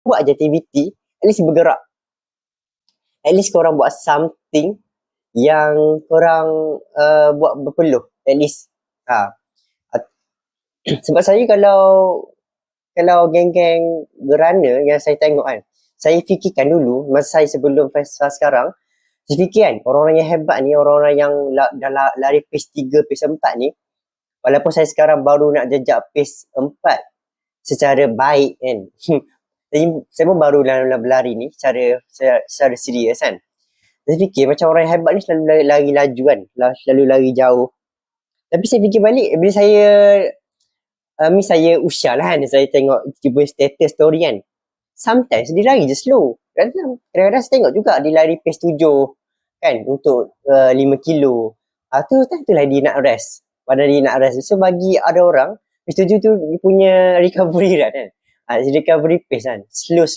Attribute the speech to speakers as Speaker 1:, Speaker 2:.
Speaker 1: buat je aktiviti, at least bergerak. At least korang buat something yang korang buat berpeluh. At least. Sebab saya kalau geng-geng gerana yang saya tengok kan, saya fikirkan dulu, masa saya sebelum festival sekarang, saya fikir kan, orang-orang yang hebat ni, orang-orang yang dah lari pace 3, pace 4 ni, walaupun saya sekarang baru nak jejak pace 4 secara baik kan, saya pun baru dalam berlari ni secara serius kan. Saya fikir macam orang yang hebat ni selalu lari laju kan, selalu lari jauh. Tapi saya fikir balik, bila saya usia lah kan, saya tengok tiba status story kan, sometimes dia lari je slow. Kadang-kadang saya tengok juga dia lari pace 7 kan, untuk 5 kilo. Tu lah dia nak rest. Padahal dia nak rest. So bagi ada orang, pace 7 tu dia punya recovery rate kan. Recovery pace kan. Slow